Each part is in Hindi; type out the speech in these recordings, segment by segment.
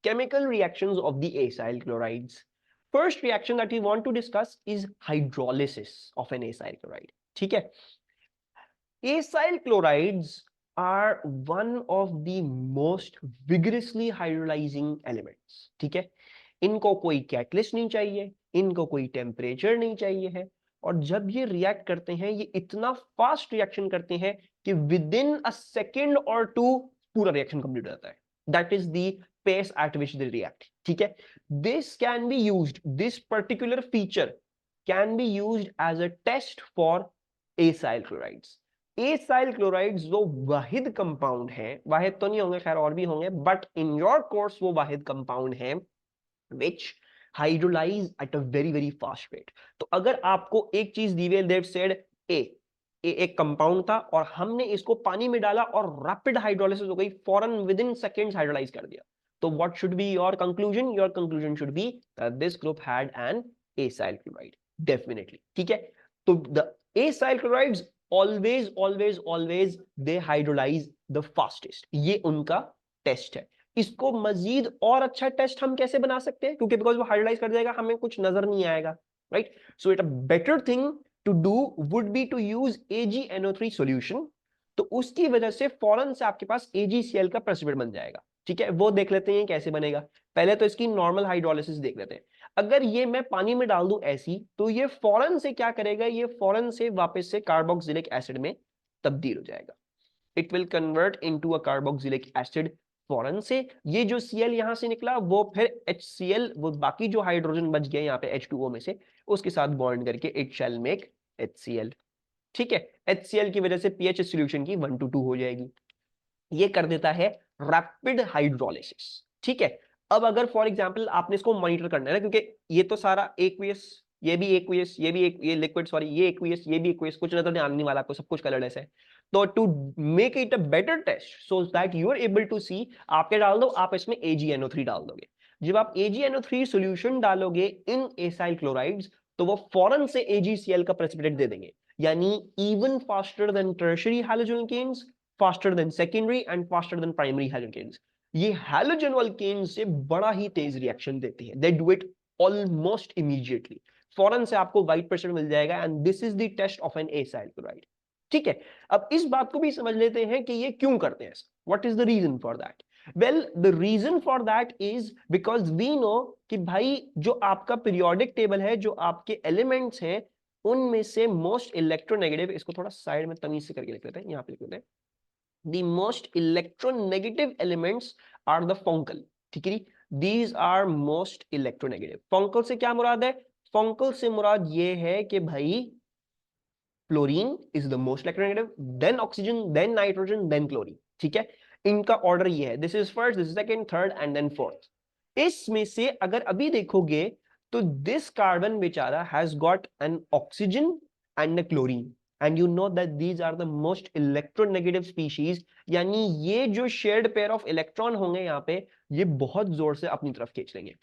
chemical reactions of the acyl chlorides. First reaction that we want to discuss is hydrolysis of an acyl chloride. ठीक है, acyl chlorides are one of the most vigorously hydrolyzing elements. ठीक है, इनको कोई कैटलिस्ट नहीं चाहिए, इनको कोई टेम्परेचर नहीं चाहिए है, और जब ये रिएक्ट करते हैं ये इतना फास्ट रिएक्शन करते हैं कि विद इन अ सेकेंड और टू पूरा रिएक्शन कंप्लीट हो जाता है. That is the pace at which they react. ठीक है, this can be used, this particular feature can be used as a test for acyl chlorides. Acyl chlorides वो वाहिद कंपाउंड है, वाहिद तो नहीं होंगे खैर और भी होंगे, बट इन योर कोर्स वो वाहिद कंपाउंड है which hydrolyze at a very fast rate. तो अगर आपको एक चीज दी हुई, they've said A एक कंपाउंड था और हमने इसको पानी में डाला और रैपिड हाइड्रोलिसिस हो गई, फौरन विद इन सेकेंड्स हाइड्रोलाइज कर दिया, तो what should be your conclusion? Your conclusion should be that this group had an acyl chloride definitely. ठीक है, तो the acyl chlorides always they hydrolyse the fastest. ये उनका टेस्ट है. इसको मजीद और अच्छा टेस्ट हम कैसे बना सकते हैं, क्योंकि बिकॉज वो हाइड्रोलाइज कर जाएगा हमें कुछ नजर नहीं आएगा, right? So it a better thing to do would be to use AgNO3 solution. तो उसकी वजह से फौरन से आपके पास AgCl का प्रेसिपिटेट बन जाएगा. ठीक है, वो देख लेते हैं कैसे बनेगा. पहले तो इसकी नॉर्मल हाइड्रोलिसिस देख लेते हैं. अगर ये मैं पानी में डाल दूं ऐसी, तो ये फौरन से क्या करेगा, ये फौरन से वापस से कार्बोक्सिलिक एसिड में तब्दील हो जाएगा. It will convert into a carboxylic acid फौरन से. ये जो Cl यहां से निकला वो फिर HCl, वो बाकी जो हाइड्रोजन बच गए यहाँ पे H2O में से, उसके साथ बॉन्ड करके इट शैल मेक HCl. ठीक है, HCl की वजह से pH सॉल्यूशन की 1 to 2 हो जाएगी. ये कर देता है रैपिड हाइड्रोलिसिस. ठीक है, अब अगर फॉर एग्जांपल आपने इसको मॉनिटर करना है ना, क्योंकि ये तो सारा एक्वियस, ये भी एक्वियस, ये भी एक, ये लिक्विड सॉरी, ये एक्वियस, ये भी एक्वियस, कुछ नजर नहीं आने वाला आपको, सब कुछ कलरलेस है. तो to make it a better test so that you are able to see, आप क्या डाल दो, आप इसमें AgNO3 डाल दोगे. जब आप AgNO3 सॉल्यूशन डालोगे इन एसाइल क्लोराइड्स, तो वो फौरन से AgCl का प्रेसिपिटेट दे देंगे, यानी even faster than tertiary halogen alkanes, faster than secondary and faster than primary halogens. ये हैलोजन एल्केन्स से बड़ा ही तेज रिएक्शन देती है. They do it almost immediately, फौरन से आपको वाइट प्रेशर मिल जाएगा, and this is the test of an acyl chloride. ठीक है, अब इस बात को भी समझ लेते हैं कि ये क्यों करते हैं. What is the reason for that? Well, the reason for that is because we know कि भाई जो आपका पीरियोडिक टेबल है, जो आपके एलिमेंट्स हैं, उनमें से मोस्ट इलेक्ट्रोनेगेटिव, इसको थोड़ा साइड में तमीज से करके लिख लेते हैं, यहां पे लिख लेते हैं, the most electronegative elements are the fungal. ठीक है, these are most electronegative. fungal से क्या मुराद है? fungal से मुराद ये है कि भाई fluorine is the most electronegative, then oxygen, then nitrogen, then chlorine. ठीक है, इनका ऑर्डर ये है, this is first, this is second, third and then fourth. इसमें से अगर अभी देखोगे तो दिस कार्बन बेचारा has got an oxygen and a chlorine, and you know that these are the most electronegative species. यानी ये जो शेयर्ड पेयर ऑफ इलेक्ट्रॉन होंगे यहाँ पे, ये बहुत जोर से अपनी तरफ खींच लेंगे.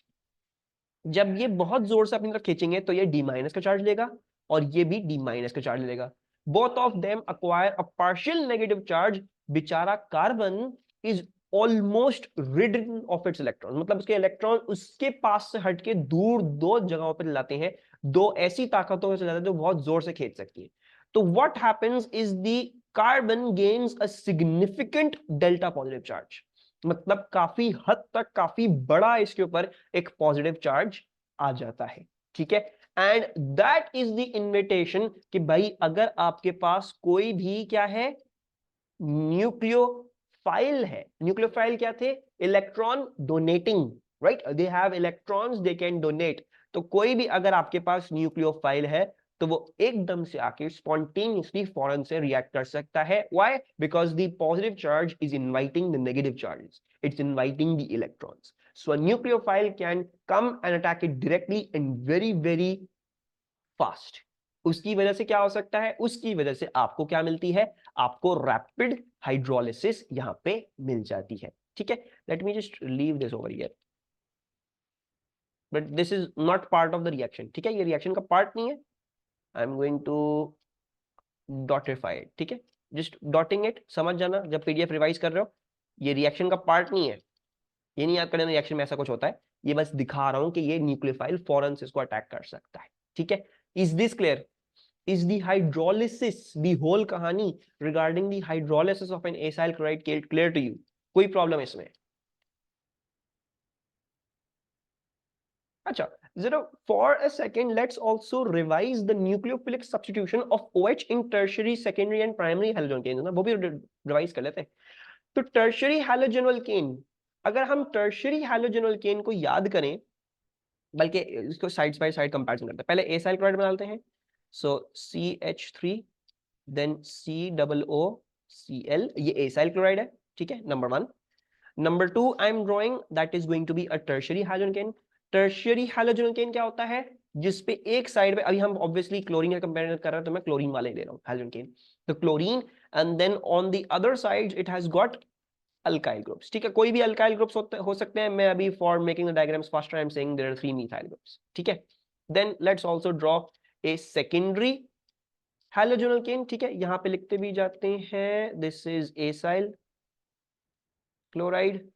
जब ये बहुत जोर से अपनी तरफ खींचेंगे तो ये D- का चार्ज लेगा और ये भी D- का चार्ज लेगा. Both of them acquire a partial negative charge. बेचारा carbon is almost ridden of its electron, मतलब उसके इलेक्ट्रॉन उसके पास से हटके दूर दो जगहों पर लाते हैं, दो ऐसी ताकतों से जाते हैं जो बहुत जोर से खींच सकती है. तो what happens is the carbon gains a significant delta positive charge, मतलब काफी हद तक काफी बड़ा इसके ऊपर एक पॉजिटिव चार्ज आ जाता है. ठीक है, and that is the invitation कि भाई अगर आपके पास कोई भी क्या है, न्यूक्लियोफाइल है. न्यूक्लियोफाइल क्या थे? Electron donating, right? They have electrons, they can donate. तो कोई भी अगर आपके पास न्यूक्लियोफाइल है तो वो एकदम से आके स्पॉन्टेनियसली फौरन से रिएक्ट कर सकता है. Why? Because the positive charge is inviting the negative charges, it's inviting the electrons. So a nucleophile can come and attack it directly and very fast. उसकी वजह से क्या हो सकता है? उसकी वजह से आपको क्या मिलती है? आपको रैपिड हाइड्रोलिसिस यहां पे मिल जाती है. ठीक है, let me just leave this over here, but this is not part of the reaction. ठीक है, ये रिएक्शन का पार्ट नहीं है. I am going to dotify it. ठीक है, जस्ट डॉटिंग इट, समझ जाना जब PDF रिवाइज कर रहे हो, ये रिएक्शन का पार्ट नहीं है. ये नहीं याद करना रिएक्शन में ऐसा कुछ होता है, ये बस दिखा रहा हूं कि ये न्यूक्लियोफाइल फौरन से इसको अटैक कर सकता है। ठीक है, is this clear? Is the hydrolysis, the whole कहानी regarding the hydrolysis of an acyl chloride clear to you? कोई प्रॉब्लम इसमें? अच्छा, जरा for a second let's also revise the nucleophilic substitution of OH in tertiary, secondary and primary halogen alkanes ना, वो भी रिवाइज कर लेते हैं। तो टर्शरी हैलोजन अल्केन, अगर हम टर्शरी हैलोजन अल्केन को याद करें, बल्कि इसको साइड बाय साइड कंपैरिजन करते हैं, पहले एसाइल क्लोराइड बनाते हैं। So CH3 then COO Cl, ये एसाइल क्लोराइड है, ठीक है, number 1। Number 2 I am drawing that is going to be a tertiary halogen alkane. Tertiary halogen alkane क्या होता है? जिसपे एक साइड पे, अभी हम ऑब्वियसली क्लोरीन का कंपेरिजन कर रहे हैं तो मैं क्लोरीन वाले ले रहा हूं हैलोजन अल्केन, तो chlorine, and then on the other side it has got alkyl groups. ठीक है, कोई भी अल्काइल ग्रुप्स हो सकते हैं, मैं अभी for making the diagrams faster I am saying there are 3 methyl groups. ठीक है, then let's also draw a secondary halogen alkane. ठीक है, यहां पे लिखते भी जाते हैं, this is acyl chloride,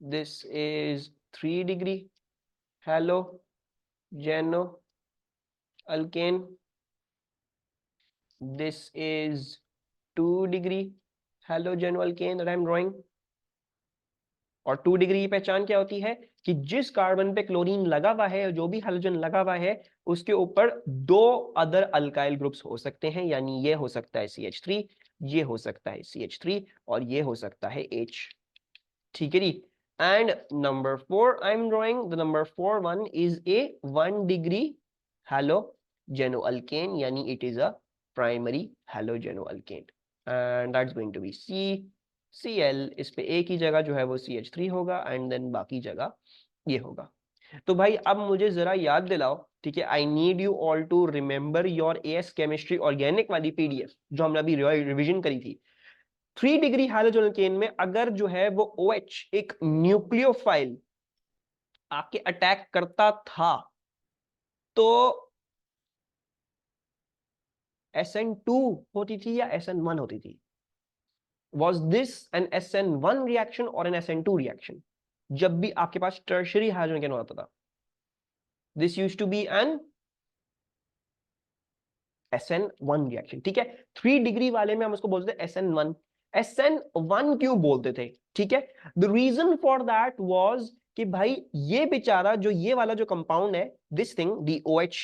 this is 3 degree halogeno alkane, this is 2 degree halogeno alkane that I'm drawing। और 2 डिग्री की पहचान क्या होती है कि जिस कार्बन पे क्लोरीन लगा हुआ है, जो भी हाइड्रोजन लगा हुआ है, उसके ऊपर 2 अदर अल्काइल ग्रुप्स हो सकते हैं, यानी ये हो सकता है CH3, ये हो सकता है CH3, और ये हो सकता है H। ठीक है जी। And number 4 I'm drawing, the number 4 one is a 1 degree halogenoalkane, yani it is a primary halogenoalkane, and that's going to be CCl। इस पे एक ही जगह जो है वो CH3 होगा, एंड देन बाकी जगह ये होगा। तो भाई अब मुझे जरा याद दिलाओ, ठीक है, I need you all to remember your AS chemistry organic वाली PDF जो हमने अभी रिविजन करी थी। 3 डिग्री हैलोजन अल्केन में अगर जो है वो OH एक न्यूक्लियोफाइल आपके अटैक करता था, तो SN2 होती थी या SN1 होती थी? Was this an SN1 reaction or an SN2 reaction? जब भी आपके पास टर्शरी हाइड्रोजन अल्केन होता था, this used to be an SN1 reaction. ठीक है, 3 डिग्री वाले में हम उसको बोलते थे SN1। SN1 क्यों बोलते थे? ठीक है, the reason for that was कि भाई ये बेचारा जो ये वाला जो कंपाउंड है, this thing the OH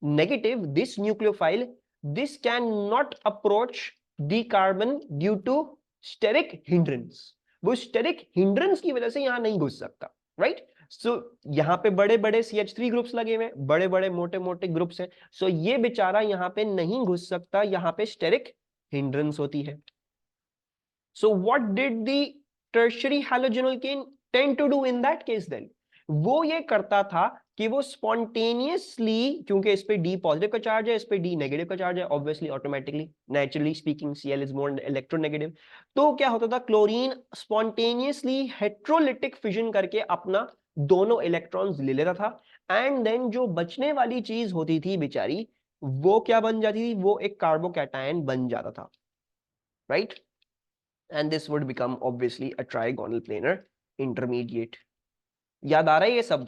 negative, this nucleophile, this can not approach the carbon due to steric hindrance. वो स्टेरिक हिंड्रेंस की वजह से यहां नहीं घुस सकता, राइट? सो यहाँ पे बड़े बड़े CH3 ग्रुप्स लगे हुए, बड़े बड़े मोटे मोटे ग्रुप्स हैं, सो ये बेचारा यहाँ पे नहीं घुस सकता, यहाँ पे स्टेरिक हिंड्रेंस होती है। So what did the tertiary halogen alkane tend to do in that case then? वो ये करता था कि वो स्पॉन्टेनियसली, क्योंकि इस पे D पॉजिटिव का चार्ज है, इस पे D नेगेटिव का चार्ज है, obviously automatically naturally speaking Cl is more electronegative, तो क्या होता था, क्लोरीन स्पॉन्टेनियसली हेट्रोलिटिक फिजन करके अपना दोनों इलेक्ट्रॉन्स ले लेता था, एंड देन जो बचने वाली चीज होती थी बेचारी, वो क्या बन जाती थी? वो एक कार्बोकैटायन बन जाता था, right? And this would become obviously a trigonal planar intermediate. याद आ रहा है ये सब?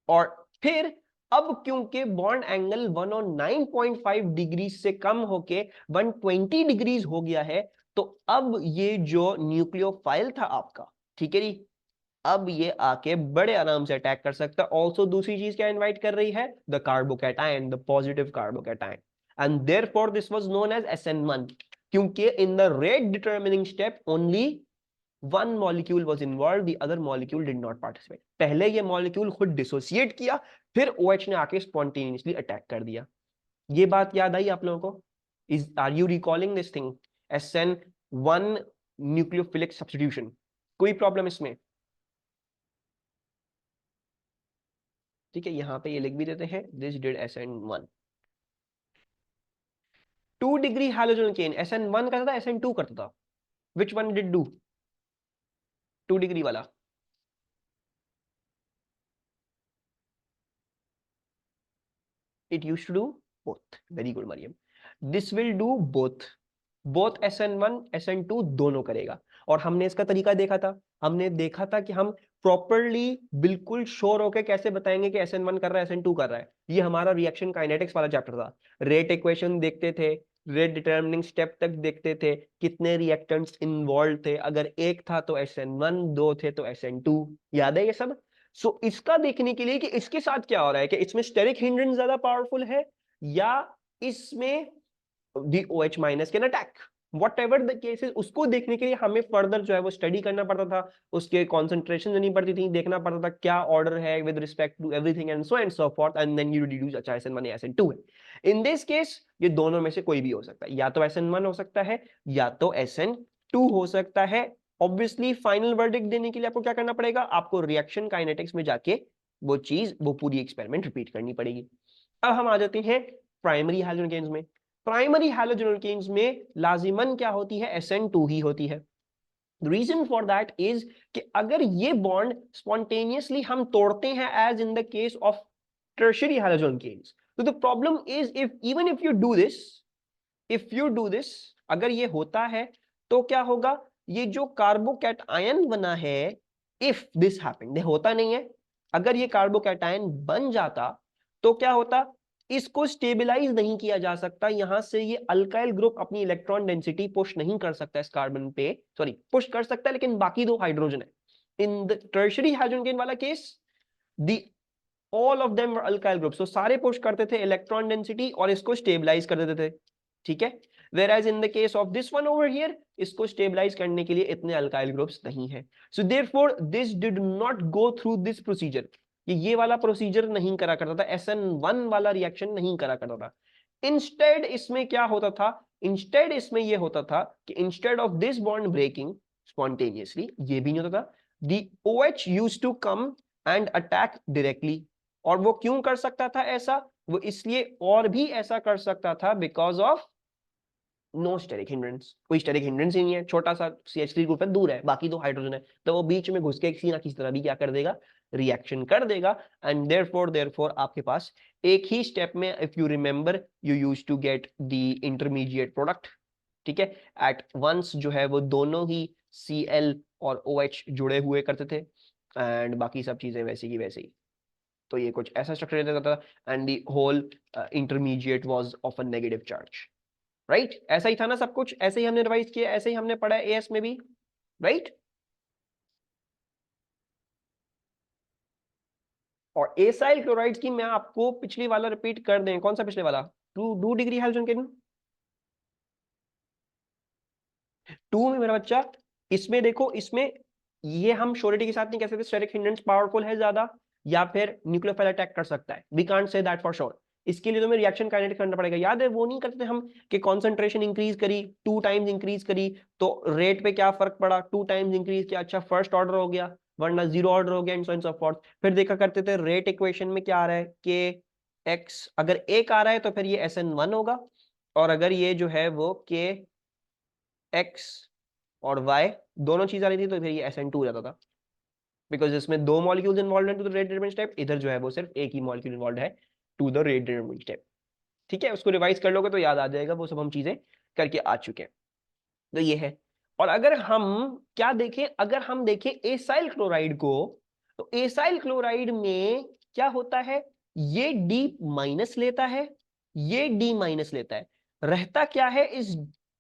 और फिर अब क्योंकि बॉन्ड एंगल 109.5 डिग्री से कम होके 120 डिग्रीज हो गया है, तो अब ये जो न्यूक्लियोफाइल था आपका, ठीक है जी, अब ये आके बड़े आराम से अटैक कर सकता है। ऑल्सो दूसरी चीज क्या इनवाइट कर रही है? The carbocation, the positive carbocation, and therefore this was known as SN1, क्योंकि in the rate determining step only one molecule was involved, the other molecule did not participate। पहले ये molecule खुद डिसोसिएट किया, फिर OH ने आके स्पॉन्टेनियसली अटैक कर दिया। ये बात याद आई आप लोगों को? Are you recalling this thing? SN1 nucleophilic substitution, कोई प्रॉब्लम इसमें? ठीक है, यहां पे ये लिख भी देते हैं, this did SN1। 2 degree halogen alkane SN1 करता था, SN2 करता था? Which one did do? 2 degree वाला? it used to do both। very good Mariam, this will do both। both SN1 SN2 दोनों करेगा। और हमने इसका तरीका देखा था। हमने देखा था कि हम प्रॉपरली बिल्कुल श्योर होकर कैसे बताएंगे कि SN1 कर रहा है SN2 कर रहा है। ये हमारा रिएक्शन काइनेटिक्स वाला चैप्टर था। रेट इक्वेशन देखते थे, रेट डिटरमिनिंग स्टेप तक देखते थे, कितने रिएक्टेंट्स इन्वॉल्व थे, अगर एक था तो SN1, दो थे तो SN2। याद है ये सब? सो इसका देखने के लिए कि इसके साथ क्या हो रहा है, कि इसमें स्टेरिक हिंड्रेंस ज्यादा पावरफुल है या इसमें दी OH minus can attack, what ever the cases, उसको देखने के लिए हमें फर्दर जो है वो स्टडी करना पड़ता था, उसके कॉन्सेंट्रेशन लेनी पड़ती थी, देखना पड़ता था क्या ऑर्डर है with respect to everything and so forth, and then you deduce अच्छा SN1 या SN2 है। इन दिस केस ये दोनों में से कोई भी हो सकता है, या तो SN1 हो सकता है या तो SN2 हो सकता है। ऑब्वियसली फाइनल वर्डिक्ट देने के लिए आपको क्या करना पड़ेगा, आपको रिएक्शन काइनेटिक्स में जाके वो चीज, वो पूरी एक्सपेरिमेंट रिपीट करनी पड़ेगी। अब हम आ जाते हैं प्राइमरी हैलोजन में। प्राइमरी हैलोजन एल्केन्स में लाजिमन क्या होती है, SN2 ही होती है। रीजन फॉर दैट इज कि अगर ये बॉन्ड स्पॉन्टेनियसली हम तोड़ते हैं as in the case of tertiary halogen alkanes, तो the problem is if even if you do this, अगर ये होता है तो क्या होगा, ये जो कार्बोकैटायन बना है, इफ दिस हैपेंड, होता नहीं है, अगर ये कार्बोकैटायन बन जाता तो क्या होता, इसको स्टेबलाइज नहीं किया जा सकता, यहां से ये अल्काइल ग्रुप अपनी इलेक्ट्रॉन डेंसिटी पुश नहीं कर सकता इस कार्बन पे, सॉरी पुश कर सकता है लेकिन बाकी दो हाइड्रोजन है। इन द टर्शियरी हाइड्रोजन वाला case, the all of them were alkyl group, so सारे पुश करते थे इलेक्ट्रॉन डेंसिटी और इसको स्टेबलाइज कर देते थे, ठीक है। whereas in the case of this one over here, इसको स्टेबलाइज करने के लिए इतने अल्काइल ग्रुप्स नहीं है, so therefore this did not go through this procedure, ये वाला प्रोसीजर नहीं करा करता था, SN1 वाला रिएक्शन नहीं करा करता था। इंस्टेड इसमें क्या होता था, इंस्टेड इसमें ये होता था कि instead of this bond breaking spontaneously, ये भी नहीं होता था, the OH used to come and attack directly, और वो क्यों कर सकता था ऐसा, वो इसलिए और भी ऐसा कर सकता था because of no steric hindrance, कोई स्टेरिक हिंड्रेंस ही नहीं है, छोटा सा CH3 ग्रुप है, दूर है, बाकी दो हाइड्रोजन है, तो वो बीच में घुस के किसी ना किसी तरह भी क्या कर देगा, रिएक्शन कर देगा। एंड देयरफॉर आपके पास एक ही स्टेप में, if you remember, you use to get the intermediate product, ठीक है, एट वंस जो है वो दोनों ही Cl और OH जुड़े हुए करते थे, एंड बाकी सब चीजें वैसे की वैसे ही। तो ये कुछ ऐसा स्ट्रक्चर रहता था, and the whole intermediate was of a negative charge, right ऐसा ही था ना सब कुछ, ऐसे ही हमने रिवाइज किया, ऐसे ही हमने पढ़ा AS में भी, राइट। और एसाइल क्लोराइड्स की मैं आपको पिछली वाला रिपीट कर दें, कौन सा पिछले वाला, 2 डिग्री हैलोजन के 2 में मेरा बच्चा, इसमें देखो, इसमें ये हम श्योरिटी के साथ नहीं कह सकते स्टेरिक हिंड्रेंस पावरफुल है ज्यादा या फिर न्यूक्लियोफाइल अटैक कर सकता है, we can't say that for sure. इसके लिए तुम्हें रिएक्शन काइनेटिक्स करना पड़ेगा, याद है वो नहीं करते थे हम कि कंसंट्रेशन इंक्रीज करी, 2 टाइम्स इंक्रीज करी तो रेट पे क्या फर्क पड़ा, 2 टाइम्स इंक्रीज किया, अच्छा फर्स्ट ऑर्डर हो गया वरना 0 ऑर्डर हो गया, and so on so fourth. फिर देखा करते थे रेट इक्वेशन में क्या आ रहा है, के एक्स, अगर एक आ रहा है तो फिर ये SN1 होगा, और अगर ये जो है वो के एक्स और y दोनों चीज आ रही थी तो फिर ये SN2 हो जाता था, बिकॉज इसमें 2 मॉलिक्यूल्स इन्वॉल्व हैं to the rate determinant step, इधर जो है वो सिर्फ एक ही मॉलिक्यूल इन्वॉल्व है to the rate determinant step, ठीक है। उसको रिवाइज कर लोगे तो याद आ जाएगा, वो सब हम चीजें करके आ चुके हैं, तो ये है। और अगर हम क्या देखें, अगर हम देखें एसाइल क्लोराइड को, तो एसाइल क्लोराइड में क्या होता है, ये D माइनस लेता है, ये D माइनस लेता है, रहता क्या है, इस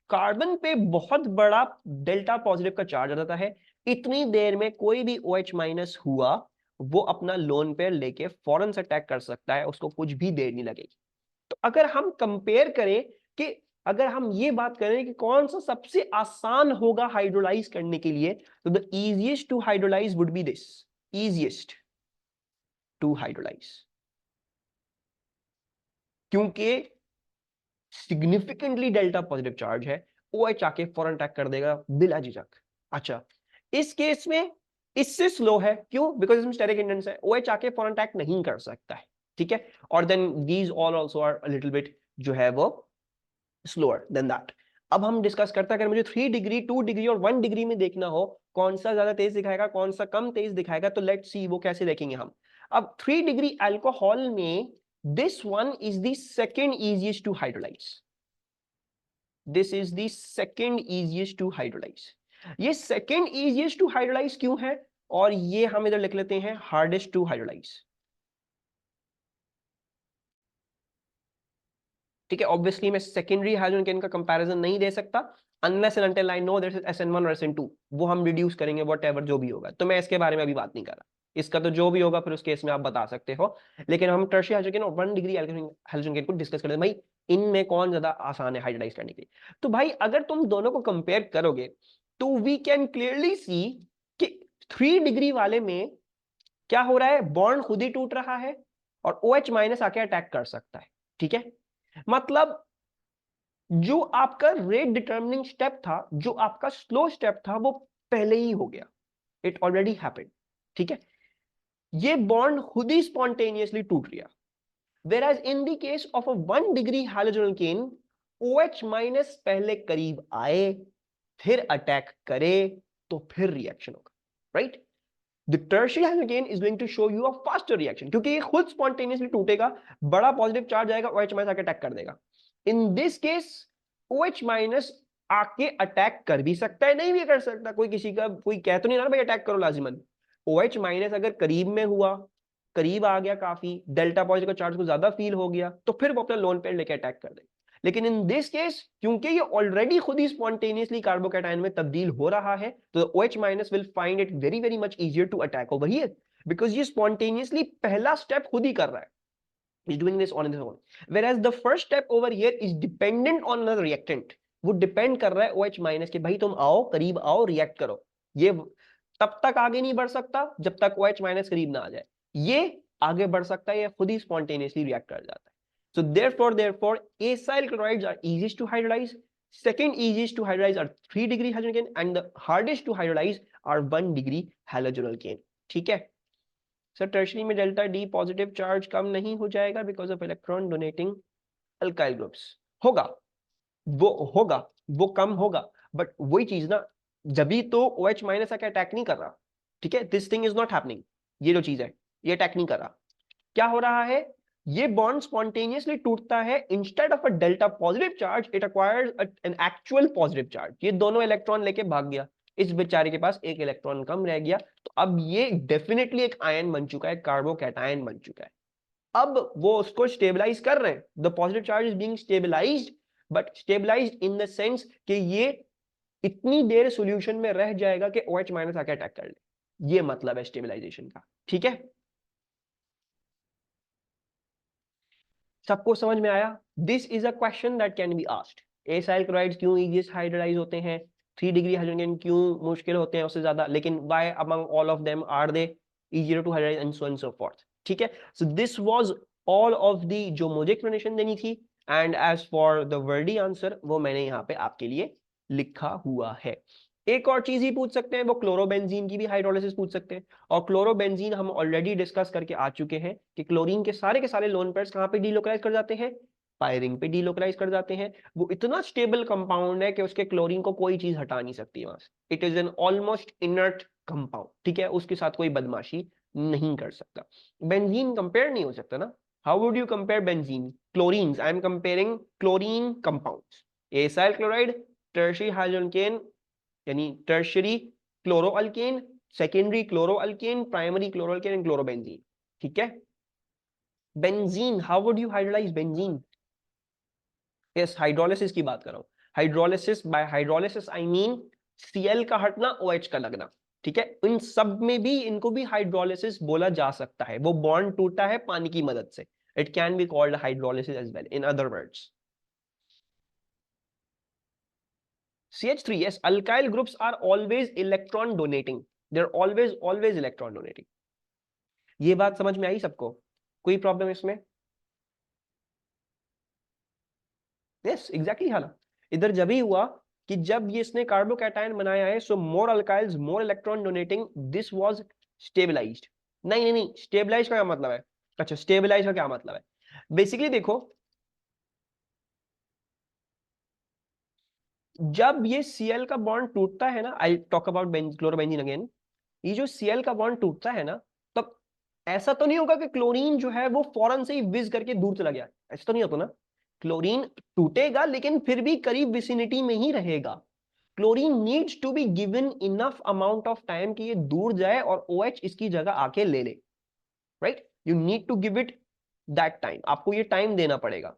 कार्बन पे बहुत बड़ा डेल्टा पॉजिटिव का चार्ज आ जाता है, इतनी देर में कोई भी OH माइनस हुआ वो अपना लोन पेयर लेके फौरन से अटैक कर सकता है, उसको कुछ भी देर नहीं लगेगी। तो अगर हम कंपेयर करें कि अगर हम ये बात करें कि कौन सा सबसे आसान होगा हाइड्रोलाइज करने के लिए, तो the easiest to hydrolyse would be this, easiest to hydrolyse, क्योंकि सिग्निफिकेंटली डेल्टा पॉजिटिव चार्ज है, OH आके फौरन अटैक कर देगा बिला झिझक। अच्छा इस केस में इससे स्लो है, क्यों, बिकॉज इसमें स्टेरिक हिंड्रेंस है, OH आके फौरन अटैक नहीं कर सकता है, ठीक है। और then these all also are a little bit जो है वो स्लोअर देन दैट। अब हम डिस्कस करते हैं, अगर मुझे 3 डिग्री, 2 डिग्री और 1 डिग्री में देखना हो कौन सा ज्यादा तेज दिखाएगा कौन सा कम तेज दिखाएगा, तो लेट्स सी वो कैसे देखेंगे हम। अब 3 डिग्री अल्कोहल में this one is the second easiest to hydrolyze, this is the second easiest to hydrolyze, ये सेकेंड इजिएस्ट टू हाइड्रोलाइज क्यों है, और ये हम इधर लिख लेते हैं हार्डेस्ट टू हाइड्रोलाइज। ठीक है, ऑब्वियसली मैं सेकेंडरी हाइड्रोजन केन का कंपैरिजन नहीं दे सकता unless and until I know there is SN1 और SN2, वो हम रिड्यूस करेंगे व्हाटएवर जो भी होगा, तो मैं इसके बारे में अभी बात नहीं कर रहा। इसका तो जो भी होगा फिर उस केस में आप बता सकते हो, लेकिन हम टर्शियरी हाइड्रोजन और 1 डिग्री हाइड्रोजन केन को डिस्कस करते हैं भाई इनमें कौन ज्यादा आसान है हाइड्रोलाइज करने के लिए। तो भाई अगर तुम दोनों को कंपेयर करोगे तो वी कैन क्लियरली सी कि 3 डिग्री वाले में क्या हो रहा है, बॉन्ड खुद ही टूट रहा है और OH माइनस आके अटैक कर सकता है। ठीक है, मतलब जो आपका रेट डिटर्मिनिंग स्टेप था, जो आपका स्लो स्टेप था, वो पहले ही हो गया, इट ऑलरेडी हैपेंड। ठीक है, ये बॉन्ड खुद ही स्पॉन्टेनियसली टूट गया। whereas in the case of a 1 degree halogen alkane, OH minus पहले करीब आए, फिर अटैक करे, तो फिर रिएक्शन होगा, right. The tertiary halogen is going to show you a faster reaction क्योंकि ये खुद spontaneously टूटेगा, बड़ा पॉजिटिव चार्ज आएगा, OH माइनस आके अटैक कर देगा। In this case OH minus आके अटैक कर भी सकता है, नहीं भी कर सकता, कोई किसी का कोई कह तो नहीं रहा भाई अटैक करो लाजिमन। OH माइनस अगर करीब में हुआ, करीब आ गया काफी, डेल्टा पॉजिटिव का चार्ज को ज्यादा फील हो गया, तो फिर वो अपना लोन पेयर लेके अटैक कर देगा। लेकिन इन दिस केस क्योंकि ये ऑलरेडी खुद ही स्पॉन्टेनियसली कार्बोकैटायन में तब्दील हो रहा है, तो OH minus will find it very very much easier to attack over here, because ये स्पॉन्टेनियसली पहला स्टेप खुद ही कर रहा है, is doing this on its own, whereas the first step over here is dependent on another reactant। वो डिपेंड कर रहा है OH माइनस के, भाई तुम आओ करीब आओ रिएक्ट करो। ये तब तक आगे नहीं बढ़ सकता जब तक OH माइनस करीब ना आ जाए, ये आगे बढ़ सकता है, ये खुद ही स्पॉन्टेनियसली रिएक्ट कर जाता है। So therefore acyl chlorides are easiest to hydrolyze, second easiest to hydrolyze are 3 degree halogen alkane, and the hardest to hydrolyze are 1 degree halogen alkane। ठीक है सर, टर्शरी में डेल्टा डी पॉजिटिव चार्ज कम नहीं हो जाएगा because of electron donating alkyl groups? होगा, वो होगा, वो कम होगा, बट वही चीज ना, जब भी तो OH माइनस आके अटैक नहीं कर रहा। ठीक है, this thing is not happening, ये जो चीज है ये अटैक नहीं कर रहा। क्या हो रहा है, ये बॉन्ड स्पॉन्टेनियसली टूटता है, instead of a delta positive charge it acquires an actual positive charge. ये दोनों इलेक्ट्रॉन लेके भाग गया, इस बेचारे के पास एक इलेक्ट्रॉन कम रह गया, तो अब ये डेफिनेटली एक आयन बन चुका है, कार्बोकैटायन बन चुका है। अब वो उसको स्टेबलाइज कर रहे हैं, the positive charge is being stabilised, but stabilised in the sense कि ये इतनी देर सॉल्यूशन में रह जाएगा कि OH माइनस आके अटैक कर ले, ये मतलब है स्टेबलाइजेशन का। ठीक है, सबको समझ में आया? This is a question that can be asked. Acyl chlorides क्यों इजीएस्ट हाइड्रोलाइज होते हैं, 3 डिग्री हाइड्रोजन क्यों मुश्किल होते हैं उससे ज्यादा, लेकिन why among all of them are they easier to hydrolyse and so and so forth. ठीक है, so this was all of the जो मुझे एक्सप्लेनेशन देनी थी, and as for the wordy answer वो मैंने यहाँ पे आपके लिए लिखा हुआ है। एक और चीज ही पूछ सकते हैं, वो क्लोरोबेंजीन की भी हाइड्रोलिसिस पूछ सकते हैं, और क्लोरोबेंजीन हम ऑलरेडी डिस्कस करके आ चुके हैं कि क्लोरीन के सारे लोन पेयर्स कहाँ पे डीलोकलाइज कर जाते हैं, पायरिंग पे डीलोकलाइज कर जाते हैं। वो इतना स्टेबल कंपाउंड है कि उसके क्लोरीन को कोई चीज हटा नहीं सकती वहां से, it is N almost inert compound. ठीक है, उसके साथ कोई बदमाशी नहीं कर सकता। बेंजीन कंपेयर नहीं हो सकता ना, how would you compare benzene chlorine? I am comparing chlorine compounds, acyl chloride, tertiary hydrogen can यानी tertiary chloroalkane, secondary chloroalkane, primary chloroalkane and chlorobenzene. ठीक है, benzene, how would you hydrolyze benzene? Yes, hydrolysis की बात कर रहा हूं। Hydrolysis, by hydrolysis I mean Cl का हटना, OH का लगना। ठीक है, इन सब में भी इनको भी हाइड्रोलिसिस बोला जा सकता है, वो बॉन्ड टूटा है पानी की मदद से, it can be called hydrolysis as well, in other words. CH3, yes, alkyl groups are always electron donating, they're always electron donating। ये बात समझ में आई सबको? कोई प्रॉब्लम इसमें? यस एग्जैक्टली हाला, इधर जब ही हुआ कि जब ये इसने कार्बोकैटायन बनाया है, so more alkyls more electron donating, this was stabilized. नहीं, स्टेबलाइज का क्या मतलब है? अच्छा, स्टेबलाइज का क्या मतलब है? बेसिकली देखो, जब ये Cl का बॉन्ड टूटता है ना, I talk about chlorobenzene again, ये जो Cl का बॉन्ड टूटता है ना, तब ऐसा तो नहीं होगा कि क्लोरीन जो है वो फौरन से ही विज करके दूर चला गया, ऐसा तो नहीं होता ना। क्लोरीन टूटेगा लेकिन फिर भी करीब विसिनिटी में ही रहेगा, chlorine needs to be given enough amount of time कि ये दूर जाए और OH इसकी जगह आके ले ले, right? You need to give it that time, आपको ये टाइम देना पड़ेगा।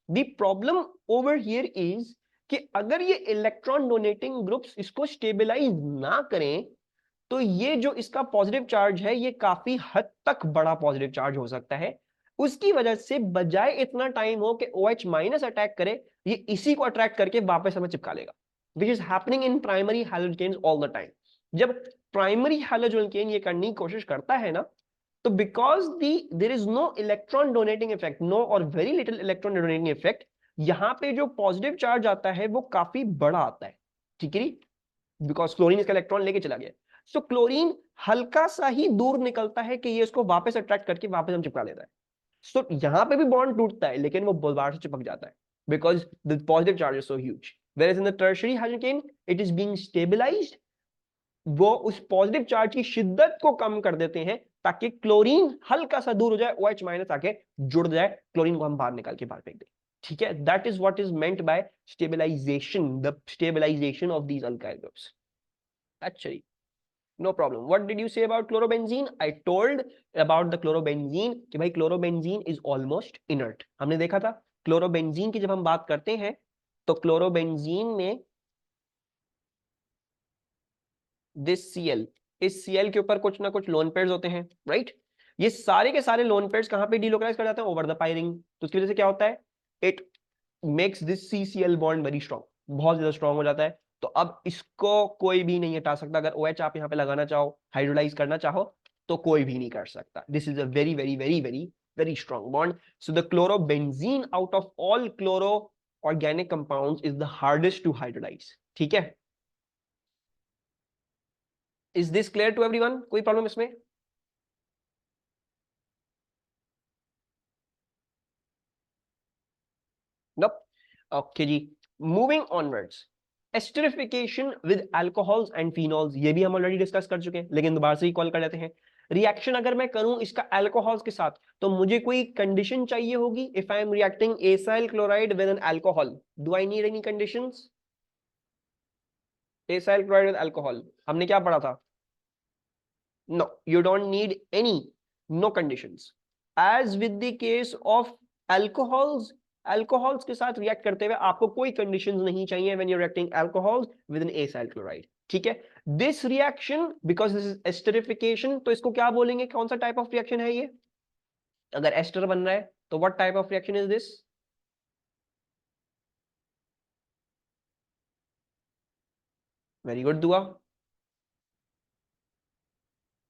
The problem over here is कि अगर ये इलेक्ट्रॉन डोनेटिंग ग्रुप्स इसको स्टेबलाइज ना करें तो ये जो इसका पॉजिटिव चार्ज है ये काफी हद तक बड़ा पॉजिटिव चार्ज हो सकता है। उसकी वजह से बजाय इतना टाइम हो कि OH माइनस अटैक करे, ये इसी को अट्रैक्ट करके वापस हमें चिपका लेगा, which is happening in primary halogens all the time. जब प्राइमरी हैलोजन ये करने की कोशिश करता है ना, तो because there is no electron donating effect, no और very little electron donating effect, यहां पे जो पॉजिटिव चार्ज आता है वो काफी बड़ा आता है, ठीक है, बिकॉज क्लोरीन इसका इलेक्ट्रॉन लेके चला गया। सो क्लोरीन हल्का सा ही दूर निकलता है कि ये इसको वापस अट्रैक्ट करके वापस हम चिपका लेता है। सो यहां पे भी बॉन्ड टूटता है लेकिन वो बाहर से चिपक जाता है because the positive charge is so huge, whereas in the tertiary halogen it is being stabilized। वो उस पॉजिटिव चार्ज की शिद्दत को कम कर देते हैं ताकि क्लोरीन हल्का सा दूर हो जाए, OH माइनस आके जुड़ जाए, क्लोरीन को हम बाहर निकाल के बाहर फेंक दें, ठीक है। That is what is meant by stabilisation, the stabilisation of these alkyl groups. Actually no problem. What did you say about chlorobenzene? I told about the chlorobenzene कि भाई chlorobenzene is almost inert। हमने देखा था chlorobenzene की जब हम बात करते हैं तो chlorobenzene में this Cl, इस Cl के ऊपर कुछ ना कुछ लोन पेयर्स होते हैं, राइट? ये सारे के सारे लोन पेयर्स कहां पे डिलोकलाइज कर जाते हैं? Over the pi ring. तो उसकी वजह से क्या होता है? It makes this CCl bond very strong, बहुत ज्यादा स्ट्रॉन्ग हो जाता है। तो अब इसको कोई भी नहीं हटा सकता। अगर OH आप यहाँ पे लगाना चाहो, हाइड्रोलाइज करना चाहो, तो कोई भी नहीं कर सकता। This is a very very very very very strong bond. So the chlorobenzene out of all chloro organic compounds is the hardest to hydrolyze, ठीक है। Is this clear to everyone? कोई प्रॉब्लम इसमें? नोप। ओके जी, moving onwards, esterification with alcohols and phenols, ये भी हम ऑलरेडी डिस्कस कर चुके हैं लेकिन दोबारा से ही कॉल कर लेते हैं। रिएक्शन अगर मैं करूं इसका अल्कोहल्स के साथ तो मुझे कोई कंडीशन चाहिए होगी। If I am reacting acyl chloride with an alcohol, do I need any conditions? Acyl chloride with alcohol हमने क्या पढ़ा था? No, you don't need any, no conditions. As with the case of alcohols, alcohols के साथ रिएक्ट करते हुए आपको कोई कंडीशंस नहीं चाहिए when you reacting alcohols with an acyl chloride, ठीक है। This reaction because this is esterification, तो इसको क्या बोलेंगे? कौन सा टाइप ऑफ रिएक्शन है ये? अगर एस्टर बन रहा है तो what type of reaction is this? Very good दुआ,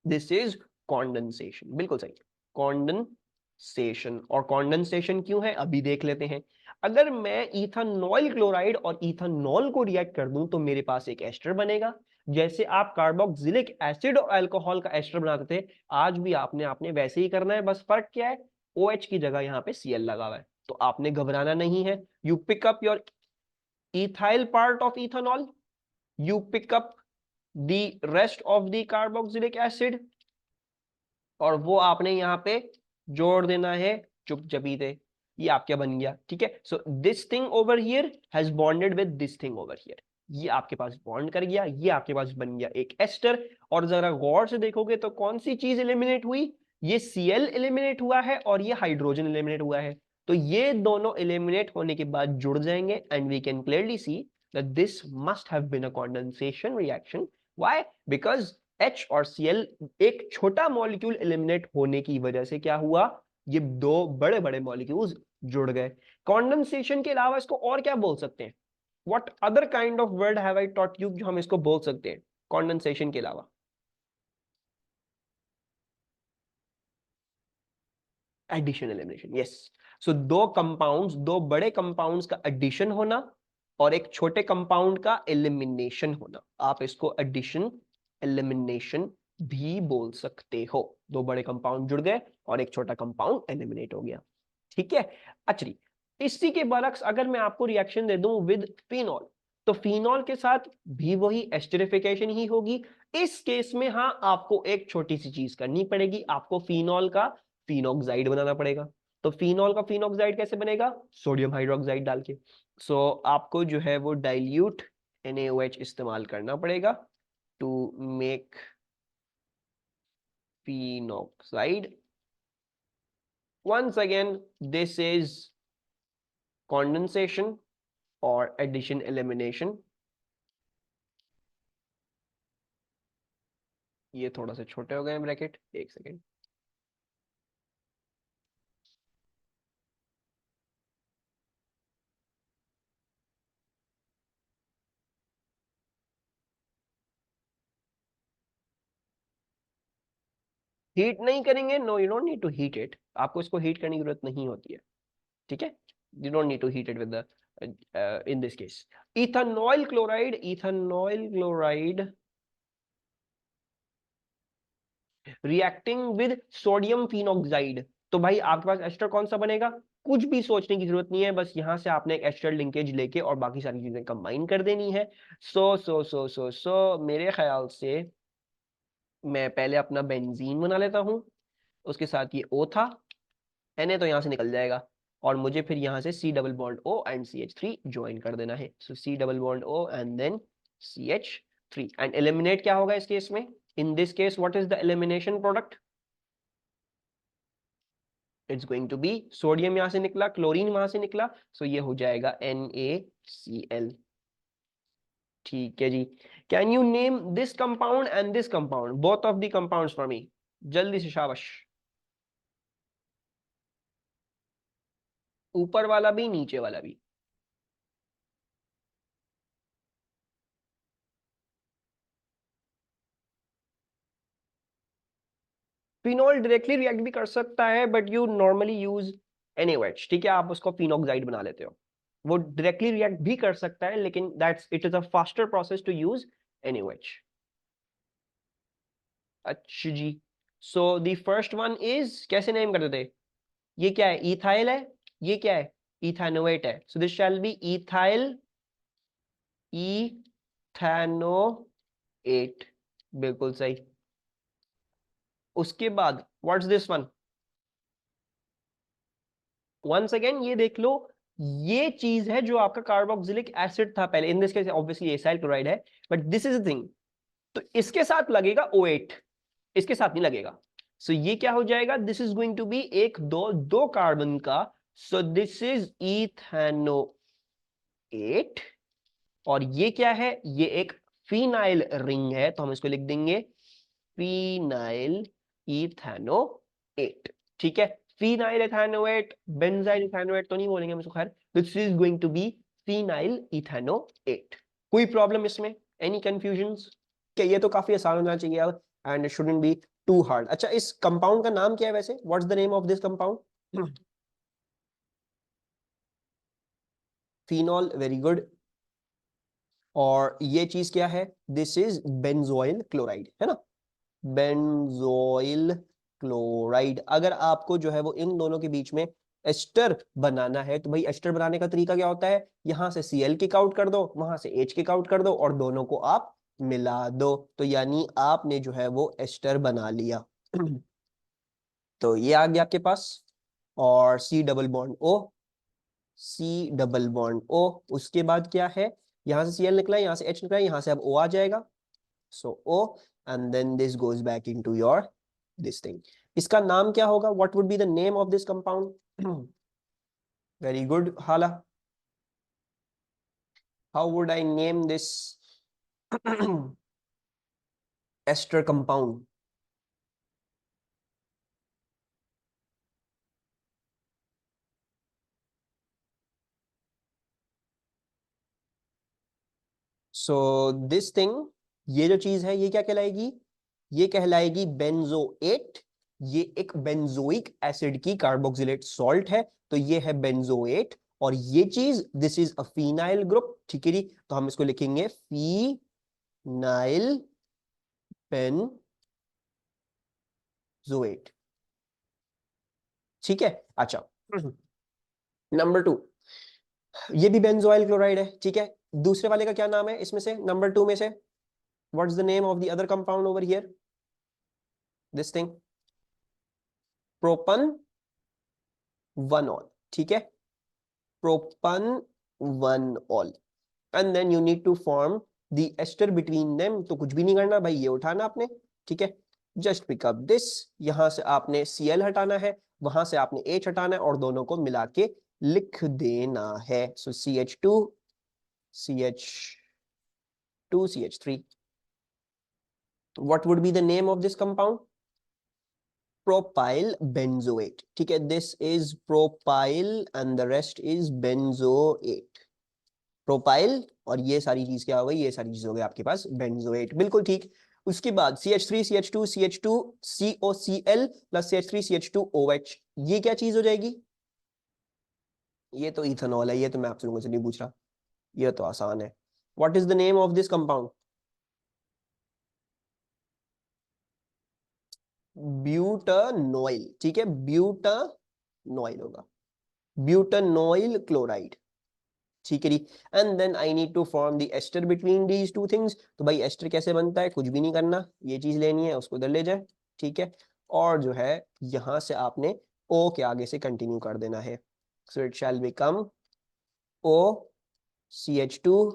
दिस इज कॉन्डेंसेशन, बिल्कुल सही, कॉन्डेंसेशन। और कॉन्डेंसेशन क्यों है अभी देख लेते हैं। अगर मैं इथानॉल क्लोराइड और इथानॉल को रिएक्ट कर दूं तो मेरे पास एक एस्टर बनेगा। जैसे आप कार्बोक्सिलिक एसिड और अल्कोहल का एस्टर बनाते थे, आज भी आपने वैसे ही करना है। बस फर्क क्या है? OH की जगह यहाँ पे Cl लगा हुआ है, तो आपने घबराना नहीं है। You pick up your ethyl part of ethanol, you pick up the rest of the carboxylic acid, और वो आपने यहाँ पे जोड़ देना है चुप चपीते। ये आपके बन गया, ठीक है। So this thing over here has bonded with this thing over here, ये आपके पास बॉन्ड कर गया, ये आपके पास बन गया एक एस्टर। और जरा गौर से देखोगे तो कौन सी चीज एलिमिनेट हुई? ये Cl एलिमिनेट हुआ है और ये हाइड्रोजन एलिमिनेट हुआ है। तो ये दोनों एलिमिनेट होने के बाद जुड़ जाएंगे and we can clearly see that this must have been a condensation reaction. Why? Because H और Cl एक छोटा मॉलिक्यूल एलिमिनेट होने की वजह से क्या हुआ? ये दो बड़े बड़े मॉलिक्यूल्स जुड़ गए। कंडेंसेशन के अलावा इसको और क्या बोल सकते हैं? What other kind of word have I taught you जो हम इसको बोल सकते हैं कंडेंसेशन के अलावा? Addition elimination, yes. सो दो कंपाउंड्स, दो बड़े कंपाउंड्स का एडिशन होना और एक छोटे कंपाउंड का एलिमिनेशन होना, आप इसको एडिशन एलिमिनेशन भी बोल सकते हो। दो बड़े कंपाउंड जुड़ गए और एक छोटा कंपाउंड एलिमिनेट हो गया, ठीक है। अच्छा, इसी के बरक्स अगर मैं आपको रिएक्शन दे दूं विद फिनॉल, तो फिनॉल के साथ भी वही एस्टरिफिकेशन ही होगी। इस केस में हाँ, आपको एक छोटी सी चीज करनी पड़ेगी, आपको फिनॉल का फिनॉक्साइड बनाना पड़ेगा। तो फिनॉल का फिनॉक्साइड कैसे बनेगा? सोडियम हाइड्रोक्साइड डाल के। सो आपको जो है वो डाइल्यूट NaOH इस्तेमाल करना पड़ेगा to make phenoxide. Once again, this is condensation or addition elimination. ये थोड़ा सा छोटे हो गए ब्रैकेट, एक सेकेंड। हीट नहीं करेंगे, no you don't need to heat it, आपको इसको हीट करने की जरूरत नहीं होती है, ठीक है। You don't need to heat it with the in this case ethanol chloride reacting with sodium phenoxide। तो भाई आपके पास एस्टर कौन सा बनेगा, कुछ भी सोचने की जरूरत नहीं है, बस यहां से आपने एक एस्टर लिंकेज लेके और बाकी सारी चीजें कंबाइन कर देनी है। सो मेरे ख्याल से मैं पहले अपना बेंजीन बना लेता हूं, उसके साथ ये O था, Na तो यहां से निकल जाएगा, और मुझे फिर यहां से C double bond O and CH3 join कर देना है। So C double bond O and then CH3 and eliminate क्या होगा इस केस में, in this case what is the elimination product, it's going to be sodium, यहां से निकला, क्लोरीन वहां से निकला, सो ये हो जाएगा NaCl। ठीक है जी। Can you name this compound and this compound, both of the compounds for me, जल्दी से शाबाश। ऊपर वाला भी नीचे वाला भी। फिनोल डायरेक्टली रिएक्ट भी कर सकता है, but you normally use NaOH, ठीक है, आप उसको फिनोक्साइड बना लेते हो। वो डायरेक्टली रिएक्ट भी कर सकता है, लेकिन that's it is a faster process to use NaOH। अच्छा जी। So the first one is, कैसे नेम करते थे, ये क्या है, इथाइल है, ये क्या है, इथेनोएट है, so this shall be ethyl ethanoate, बिल्कुल सही। उसके बाद what's this one, once again ये देख लो, ये चीज है जो आपका कार्बोक्सिलिक एसिड था पहले, in this case obviously acyl chloride है, but this is the thing, तो इसके साथ लगेगा O8, इसके साथ नहीं लगेगा। सो ये क्या हो जाएगा, this is going to be एक दो दो कार्बन का, सो दिस इज इथेनोएट, और ये क्या है, ये एक फिनाइल रिंग है, तो हम इसको लिख देंगे फिनाइल इथेनोएट, ठीक है। फिनाइल इथेनोएट, बेंजाइल इथेनोएट तो नहीं बोलेंगे हम इसको, खैर this is going to be phenyl ethanoate. कोई प्रॉब्लम इसमें, एनी कंफ्यूजन्स, क्या ये तो काफी आसान होना चाहिए अब, and it shouldn't be too hard. अच्छा, इस कंपाउंड का नाम क्या है वैसे, what's the name of this compound, phenol, very good. और ये चीज क्या है, दिस इज बेंजोइल क्लोराइड, है ना, बेंजोइल क्लोराइड। अगर आपको जो है वो इन दोनों के बीच में एस्टर बनाना है, तो भाई एस्टर बनाने का तरीका क्या होता है, यहां से Cl किक आउट कर दो, वहां से H किक आउट कर दो, और दोनों को आप मिला दो, तो यानी आपने जो है वो एस्टर बना लिया। तो ये आ गया आपके पास, और C double bond O, C double bond O, उसके बाद क्या है, यहां से Cl निकला, यहाँ से H निकला, यहाँ से अब O आ जाएगा, so O, and then this goes back into your this thing। इसका नाम क्या होगा, what would be the name of this compound, very good हाला, how would I name this ester compound। so this thing, ये जो चीज है ये क्या कहलाएगी, ये कहलाएगी बेंजोएट, ये एक बेंजोइक एसिड की कार्बोक्सिलेट सॉल्ट है, तो ये है बेंजोएट, और ये चीज this is a phenyl group, ठीक है जी, तो हम इसको लिखेंगे फिनाइल बेंजोएट, ठीक है। अच्छा, नंबर 2, ये भी बेंजोइल क्लोराइड है, ठीक है। दूसरे वाले का क्या नाम है इसमें से, नंबर 2 में से, what's the name of the other compound over here, this thing, propan 1 ol, ठीक है, propan 1 ol. And then you need to form the ester between them. तो कुछ भी नहीं करना भाई, ये उठाना आपने, ठीक है, जस्ट पिक अप दिस, यहां से आपने Cl हटाना है, वहां से आपने H हटाना है और दोनों को मिला के लिख देना है। सो CH2 CH2 CH3, what would be the name of this compound? Propyl benzoate, ठीक है, this is propyl and the rest is benzoate। Propyl और ये सारी चीज क्या हो गई, ये सारी चीज हो गई आपके पास बेंजोएट, बिल्कुल ठीक। उसके बाद CH3 CH2 CH2 COCl plus CH3 CH2OH, ये क्या चीज हो जाएगी? ये तो इथेनॉल है, ये तो मैं आपसे लोगों से नहीं पूछ रहा, ये तो आसान है। What is the name of this compound? Butanoyl, ठीक है, ब्यूटानॉइल होगा, ब्यूटानॉइल क्लोराइड, ठीक है जी। And then I need to form the ester between these two things. तो भाई एस्टर कैसे बनता है, कुछ भी नहीं करना, ये चीज लेनी है, उसको इधर ले जाए, ठीक है, और जो है यहां से आपने O के आगे से कंटिन्यू कर देना है। So it shall become O CH2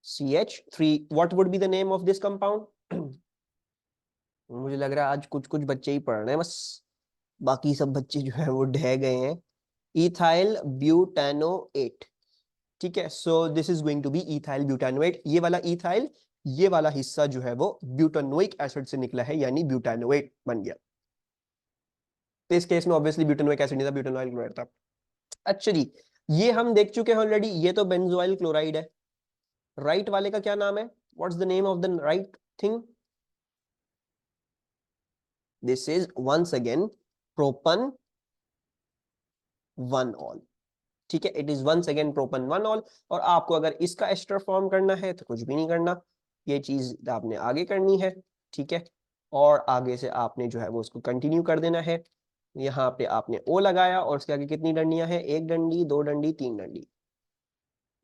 CH3। What would be the name of this compound? मुझे लग रहा है आज कुछ कुछ बच्चे ही पढ़ रहे हैं बस, बाकी सब बच्चे जो है वो ढह गए हैं। इथाइल ब्यूटानोएट, ठीक है, so this is going to be ethyl butanoate. ये वाला इथाइल, ये वाला हिस्सा जो है वो ब्यूटानोइक एसिड से निकला है, यानी ब्यूटानोएट बन गया। तो इस केस में ऑब्वियसली ब्यूटानोइक एसिड नहीं था, ब्यूटानोइल क्लोराइड था। अच्छा जी, ये हम देख चुके हैं ऑलरेडी, ये तो बेंजोइल क्लोराइड है। राइट वाले का क्या नाम है? What's the name of the right thing? This is once again propan 1-ऑल, ठीक है, it is once again propan 1-ऑल। और आपको अगर इसका एस्टर फॉर्म करना है तो कुछ भी नहीं करना, ये चीज आपने आगे करनी है, ठीक है, और आगे से आपने जो है वो उसको कंटिन्यू कर देना है। यहाँ पे आपने O लगाया और उसके आगे कितनी डंडियां हैं? एक डंडी, दो डंडी, तीन डंडी,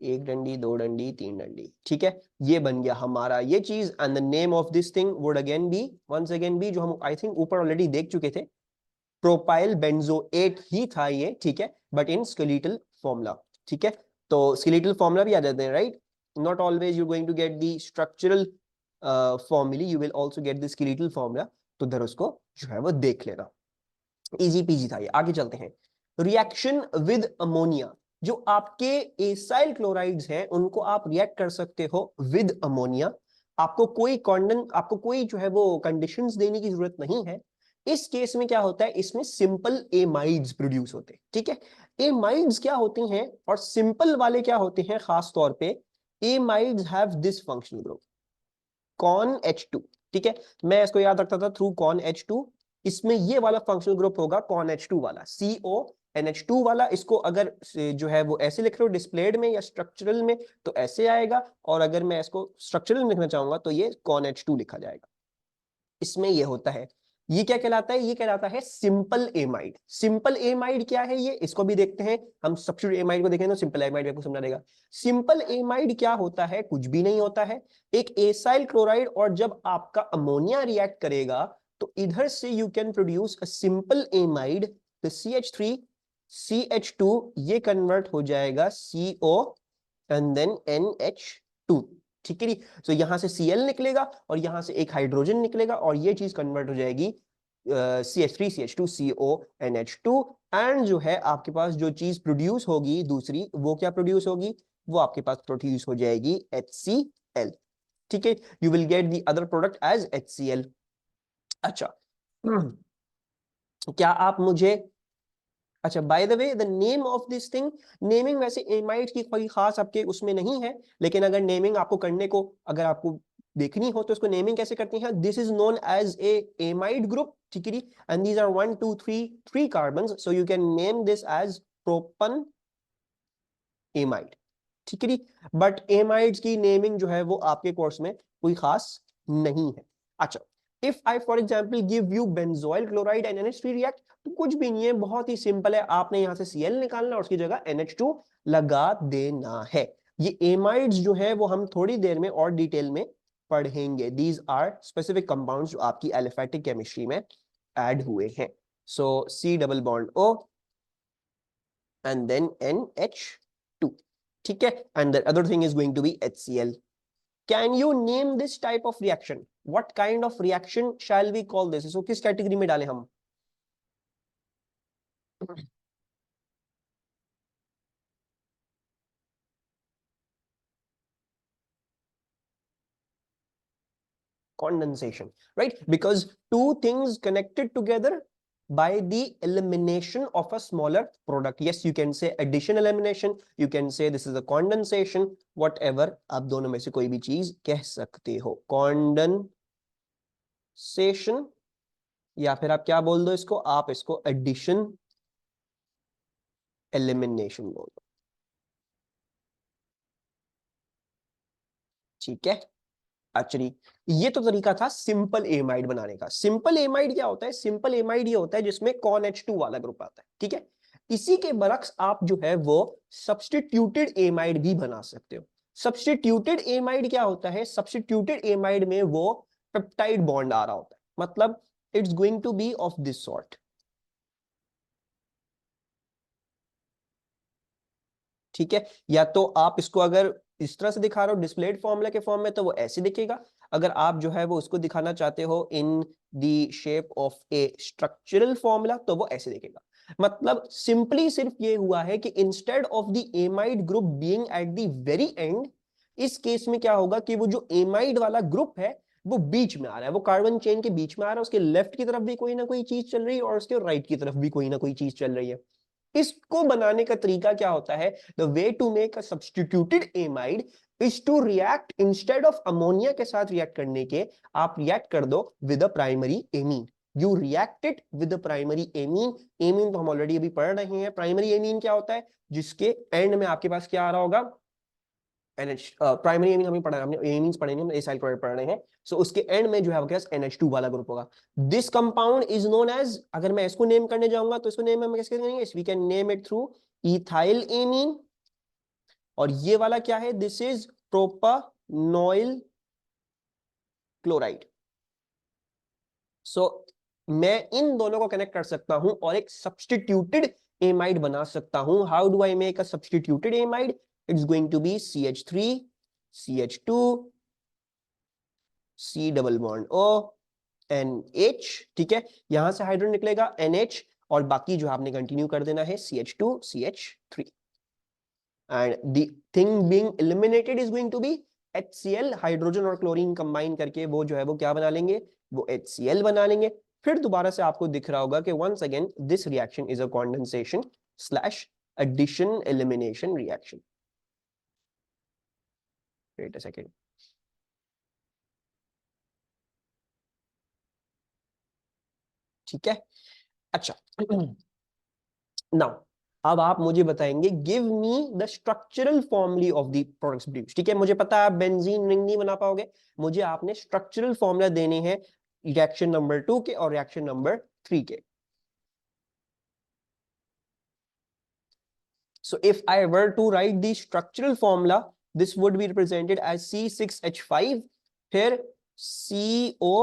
एक डंडी, दो डंडी, तीन डंडी, ठीक है, ये बन गया हमारा ये चीज। And the name of this thing would again be, once again be, जो हम आई थिंक ऊपर ऑलरेडी देख चुके थे, प्रोपाइल बेंजोएट ही था ये, ठीक है, बट इन स्केलेटल फॉर्मूला, ठीक है। तो स्केलेटल फॉर्मूला भी आ जाते हैं, right? Not always you going to get the structural formula, you will also get the skeletal formula, तो इधर उसको जो है वो देख लेना, इजी पीजी था ये। आगे चलते हैं, रिएक्शन विद अमोनिया। जो आपके एसाइल क्लोराइड्स हैं उनको आप रिएक्ट कर सकते हो विद अमोनिया। आपको कोई जो है वो कंडीशंस देने की जरूरत नहीं है। इस केस में क्या होता है, इसमें सिंपल एमाइड्स प्रोड्यूस होते हैं, ठीक है। एमाइड्स क्या होती हैं और सिंपल वाले क्या होते हैं? खास तौर पे amides have this functional group CON H2, ठीक है, मैं इसको याद रखता था थ्रू कॉन H2। इसमें ये वाला फंक्शनल ग्रुप होगा कॉन H2 वाला, CONH2 वाला। इसको अगर जो है वो ऐसे लिख रहे हो डिस्प्लेड में या स्ट्रक्चरल में तो ऐसे आएगा, और अगर मैं इसको स्ट्रक्चरल में लिखना चाहूंगा तो ये कॉन H2 लिखा जाएगा। इसमें ये होता है, ये क्या कहलाता है? ये कहलाता है सिंपल एमाइड। सिंपल एमाइड क्या है ये, इसको भी देखते हैं हम। सब्स्टिट्यूट एमाइड को देखें तो सिंपल एमाइड आपको समझा देगा। सिंपल एमाइड क्या होता है? कुछ भी नहीं होता है, एक एसाइल क्लोराइड, और जब आपका अमोनिया रिएक्ट करेगा तो इधर से you can produce a simple amide. तो CH3 CH2 ये कन्वर्ट हो जाएगा CO एंड देन NH2, ठीक है जी। तो यहां से Cl निकलेगा और यहां से एक हाइड्रोजन निकलेगा और ये चीज कन्वर्ट हो जाएगी CH3 CH2 CONH2। एंड जो है आपके पास जो चीज प्रोड्यूस होगी दूसरी, वो क्या प्रोड्यूस होगी? वो आपके पास प्रोड्यूस हो जाएगी HCl, ठीक है। You will get the other product as HCl। अच्छा, क्या आप मुझे, अच्छा by the way the name of this thing, naming वैसे एमाइड की कोई खास आपके उसमें नहीं है, लेकिन अगर नेमिंग आपको करने को, अगर आपको देखनी हो तो इसको नेमिंग कैसे करती हैं? This is known as a amide group, ठीक है, and these are 1 2 3 carbons, so you can name this as propan amide, ठीक है। बट एमाइड्स की नेमिंग जो है वो आपके कोर्स में कोई खास नहीं है। अच्छा, if I for example give you benzoyl chloride and NH3 react, तो कुछ भी नहीं है, बहुत ही सिंपल है, आपने यहां से Cl निकालना और उसकी जगह NH2 लगा देना है। ये एमाइड्स जो है वो हम थोड़ी देर में और डिटेल में पढ़ेंगे। दीज आर स्पेसिफिक कंपाउंड्स जो आपकी एलिफेटिक केमिस्ट्री में ऐड हुए हैं। So C double bond O and then NH2, ठीक है, and the other thing is going to be HCl. Can you name this type of reaction? What kind of reaction shall we call this? इसको किस कैटेगरी में डालें हम? Condensation, right? Because two things connected together by the elimination of a smaller product. Yes, you can say addition elimination, you can say this is a condensation, whatever आप दोनों में से कोई भी चीज कह सकते हो. Condensation या फिर आप क्या बोल दो इसको, आप इसको addition elimination बोल दो. ठीक है, एक्चुअली ये तो तरीका था सिंपल एमाइड बनाने का. सिंपल एमाइड क्या होता है? सिंपल एमाइड ये होता है जिसमें CONH2 वाला ग्रुप आता है. ठीक है, इसी के बरक्स आप जो है वो सब्स्टिट्यूटेड एमाइड भी बना सकते हो. सब्स्टिट्यूटेड एमाइड क्या होता है? सब्स्टिट्यूटेड एमाइड में वो पेप्टाइड बॉन्ड आ रहा होता है, मतलब it's going to be of this sort. ठीक है, या तो आप इसको अगर इस तरह से दिखा रहे हो डिस्प्लेड फॉर्मूला के फॉर्म में तो वो ऐसे दिखेगा. अगर आप जो है वो उसको दिखाना चाहते हो in the shape of A structural formula तो वो ऐसे दिखेगा. मतलब सिंपली सिर्फ ये हुआ है कि instead of the amide group being at the very and, इस केस में क्या होगा कि वो जो एमाइड वाला ग्रुप है वो बीच में आ रहा है, वो कार्बन चेन के बीच में आ रहा है. उसके लेफ्ट की तरफ भी कोई ना कोई चीज चल रही है और उसके राइट की तरफ भी कोई ना कोई चीज चल रही है. इसको बनाने का तरीका क्या होता है? The way to make a substituted amide is to react, instead of ammonia के साथ रिएक्ट करने के आप रिएक्ट कर दो with a primary amine. You react it with a primary amine. Amine तो हम ऑलरेडी अभी पढ़ रहे हैं. प्राइमरी एमीन क्या होता है? जिसके एंड में आपके पास क्या आ रहा होगा? NH. प्राइमरी एमीन हमें पढ़ा, हमने एमीन्स पढ़े नहीं, हम एसाइल क्लोराइड पढ़ रहे हैं. सो उसके एंड में जो है आपके पास NH2 वाला ग्रुप होगा. This compound is known as, अगर मैं इसको नेम करने जाऊंगा तो इसको नेम हम कैसे करेंगे? We can name it through ethyl amine. और ये वाला क्या है? This is propanoyl chloride. So मैं इन दोनों को कनेक्ट कर सकता हूं और एक सब्स्टिट्यूटेड एमाइड बना सकता हूं. How do I make a substituted amide? It's going to be CH3 CH2 C double bond O NH. ठीक है, यहां से हाइड्रोजन निकलेगा NH और बाकी जो आपने कंटिन्यू कर देना है CH2 CH3. And the thing being eliminated is going to be HCl. Hydrogen और क्लोरीन कंबाइन करके वो जो है वो क्या बना लेंगे? वो HCl बना लेंगे. फिर दोबारा से आपको दिख रहा होगा कि once again this reaction is a condensation slash addition elimination reaction. Wait a second. ठीक है, अच्छा. नाउ अब आप मुझे बताएंगे, give me the structural formula of the products produce. ठीक है, मुझे पता है आप बेंजीन रिंग नहीं बना पाओगे, मुझे आपने स्ट्रक्चरल फॉर्मूला देने हैं रिएक्शन नंबर 2 के और रिएक्शन नंबर 3 के. So if I were to write the structural formula, this would be represented as C6H5, फिर CO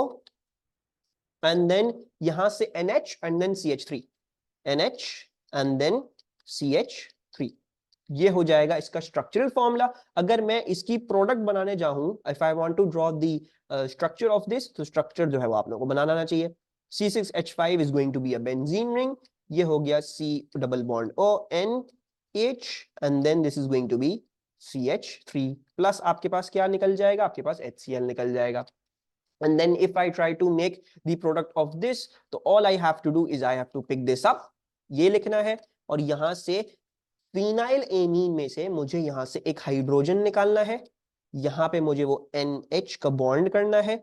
and then यहां से NH and then CH3, NH and then CH3. ये हो जाएगा इसका स्ट्रक्चरल फॉर्मूला. अगर मैं इसकी प्रोडक्ट बनाने जाऊं, if I want to draw the structure of this, तो स्ट्रक्चर जो है वो आप लोगों को बनाना आना चाहिए. C6H5 is going to be a benzene ring. ये हो गया C double bond O NH and then this is going to be CH3 plus आपके पास क्या निकल जाएगा? आपके पास HCl निकल जाएगा. And then if I try to make the product of this, तो all I have to do is I have to pick this up. ये लिखना है और यहां से फिनाइल एमीन में से मुझे यहां से एक हाइड्रोजन निकालना है. यहां पे मुझे वो NH का बॉन्ड करना है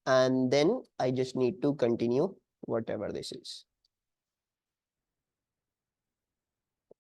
and then I just need to continue whatever this is.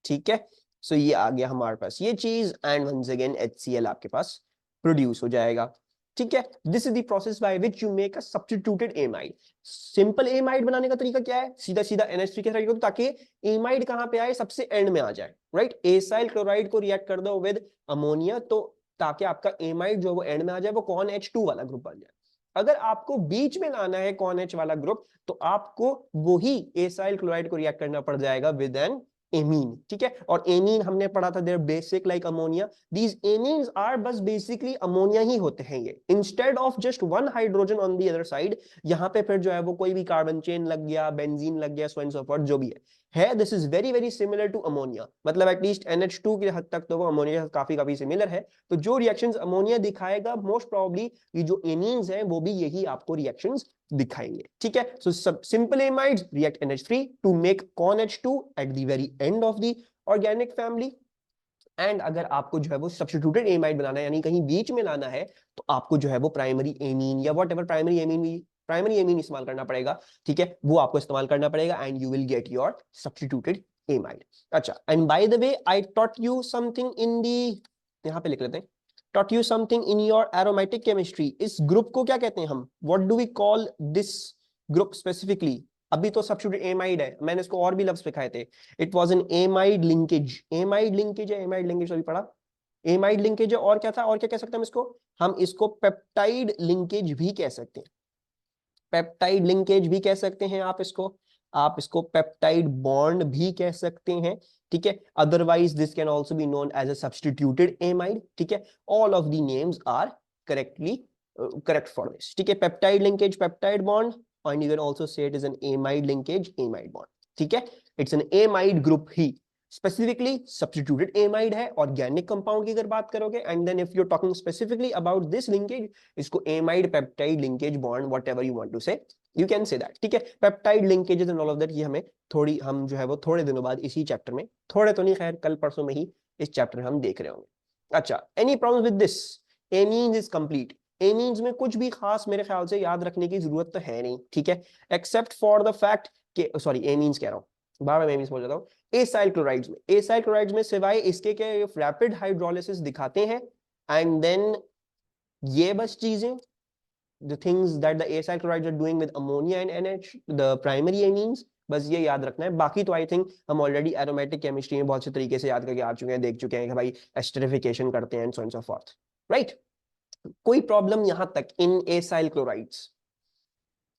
ठीक है, सो ये आ गया हमारे पास ये चीज एंड वंस अगेन HCl आपके पास प्रोड्यूस हो जाएगा. ठीक है, this is the process by which you make a substituted amide. Simple amide बनाने का तरीका क्या है? सीधा सीधा NH3 के साथ दो ताकि एमाइड कहां पे आए? सबसे एंड में आ जाए, राइट? एसाइल क्लोराइड को रिएक्ट कर दो विद अमोनिया तो ताकि आपका एमाइड जो वो एंड में आ जाए, वो CONH2 वाला ग्रुप बन जाए. अगर आपको बीच में लाना है CONH वाला ग्रुप तो आपको वही एसाइल क्लोराइड को रिएक्ट करना पड़ जाएगा विद एन एमीन, ठीक है। और एमीन हमने पढ़ा था, they're basic like ammonia, these amines are बस बेसिकली अमोनिया ही होते हैं ये, instead of just one hydrogen on the other side. यहाँ पे फिर जो है वो कोई भी कार्बन चेन लग गया, बेंजीन लग गया, सो एंड सो फॉर्थ, जो भी है this is very very similar to ammonia, मतलब एटलीस्ट NH2 के हद तक तो वो अमोनिया काफी काफी सिमिलर है। तो जो रिएक्शंस अमोनिया दिखाएगा मोस्ट प्रोबेबली ये जो एमीन्स हैं वो भी यही आपको रिएक्शंस दिखाएंगे, ठीक है। सो सब simple amides react NH3 to make CONH2 at the very end of the organic family. And अगर आपको जो है वो सब्स्टिट्यूटेड एमाइड बनाना है, यानी कहीं बीच में लाना है, तो आपको जो है वो प्राइमरी एमीन या व्हाटएवर प्राइमरी एमीन इस्तेमाल करना पड़ेगा, ठीक है, वो आपको इस्तेमाल करना पड़ेगा and you will get your substituted amide. अच्छा, and by the way I taught you something in the, यहाँ पे लिख लेते हैं, taught you something in your aromatic chemistry। इस ग्रुप को क्या कहते हैं हम, what do we call this group specifically? अभी तो सब्स्टिट्यूट एमाइड है, मैंने इसको और भी लफ्ज लिखाए थे, it was an amide linkage. Amide linkage है, एमाइड लिंकेज अभी पढ़ा, एमाइड लिंकेज है। और क्या था, और क्या कह सकते हैं इसको, हम इसको पेप्टाइड लिंकेज भी कह सकते हैं, पेप्टाइड लिंकेज भी कह सकते हैं आप इसको पेप्टाइड बॉन्ड भी कह सकते हैं, ठीक है। Otherwise this can also be known as a substituted amide, ठीक है। All of the names are correct for this, ठीक है। Peptide linkage, peptide bond, and you can also say it is an amide linkage, amide bond, ठीक है। इट्स एन एमाइड ग्रुप ही, स्पेसिफिकली सब्स्टिट्यूटेड एमाइड है ऑर्गेनिक कंपाउंड की अगर बात करोगे। And then if you are talking specifically about this linkage, इसको amide peptide linkage bond whatever you want to say, you can say that, ठीक है। Peptide linkages and all of that, ये हमें हम जो है वो थोड़े दिनों बाद इसी चैप्टर में, थोड़े तो नहीं खैर कल परसों में ही इस चैप्टर में हम देख रहे होंगे। अच्छा, any problem with this, amines is complete. Amines में कुछ भी खास मेरे ख्याल से याद रखने की जरूरत तो है नहीं, ठीक है, एक्सेप्ट फॉर द फैक्ट के, सॉरी एमीन्स कह रहा हूँ, बार बार एमीन्स बोल जाता हूँ। एसाइल क्लोराइड्स में सिवाय इसके के रैपिड हाइड्रोलिसिस दिखाते हैं, एंड देन ये बस चीजें, the things that the acyl chlorides are doing with ammonia and NH, the primary amines, बस ये याद रखना है। बाकी तो आई थिंक हम ऑलरेडी एरोमेटिक केमिस्ट्री में बहुत से तरीके से याद करके आ चुके हैं, देख चुके हैं कि भाई एस्टरिफिकेशन करते हैं and so and so forth, right. कोई प्रॉब्लम यहां तक इन एसाइल क्लोराइड्स,